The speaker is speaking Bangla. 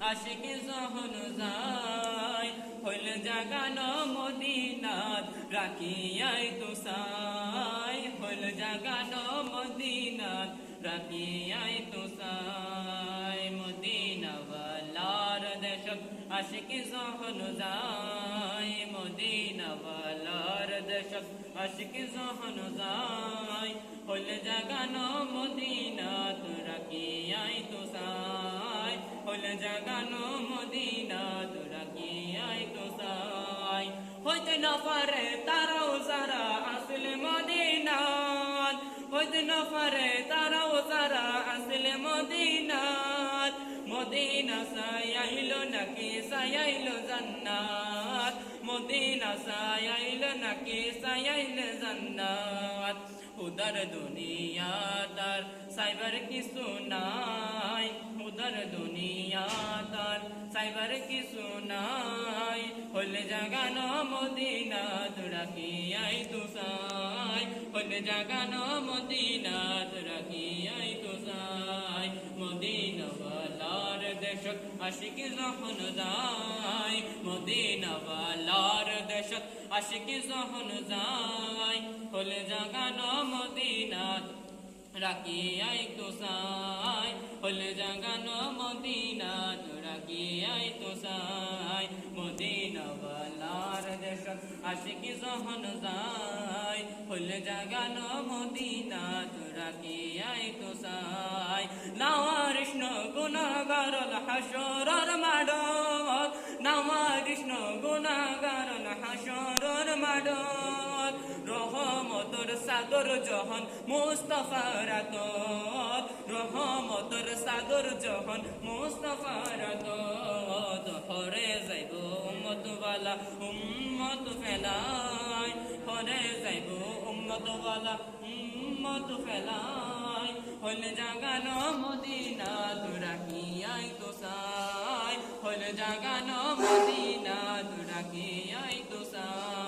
আশিকি যখন যায় হইল জাগানো মদিনাত রাখিয়াই তো সাই হইল জাগানো মদিনাত রাখিয়াই তো সাই মদিনাওয়ালার দেশ আশিকি যখন যায় মদিনাওয়ালার দেশ আশিকি যখন যায় হইল জাগানো মদিনাত রাখিয়াই তো সাই হইল জাগানো মদিনাত রাখিয়াই তো সাই হইতে না পারে তারাও যারা আসলে মদিনাত হইতে না পারে তারাও যারা আসলে মদিনাত মদিনা সায়াইলো নাকি সায়াইলো জান্নাত মদিনা সায়াইলো নাকি সায়াইলো জান্নাত উদার দুনিয়া তার সাইবার কিছু নাই উদার দুনিয়া তার সাইবার কিছু নাই হলে জাগানো মদিনা রাখিয়াই তো সাই হলে জাগানো মদিনা রাখিয়াই তো সাই মদিনাওয়ালার দেশ আশিকি যখন যায় মদিনাওয়ালার দেশ আশিকি যখন যায় হলে জাগানো মদিনা রাখিয়াই তো সাই হলে জাগানো মদিনা রাখিয়াই তো সাই মদিনাওয়ালার দেশ আশিকি যখন যায় হলে জাগানো মদিনা রাখিয়াই তো সাই নাওয়ারিষ্ণ গুনাহগারল হাসরের মাঠ নাওয়ারিষ্ণ গুনাহগারল হাসরের মাঠ রহমতর সাগর যখন মুস্তাফার আতত রহমতর সাগর যখন মুস্তাফার আতত হরে যাইব উম্মত ওয়ালা উম্মত ফেলাই হরে যাইব উম্মত ওয়ালা উম্মত ফেলাই হলে জাগানো মদিনা রাখিয়াই তো সাই হলে জাগানো মদিনা রাখিয়াই তো সাই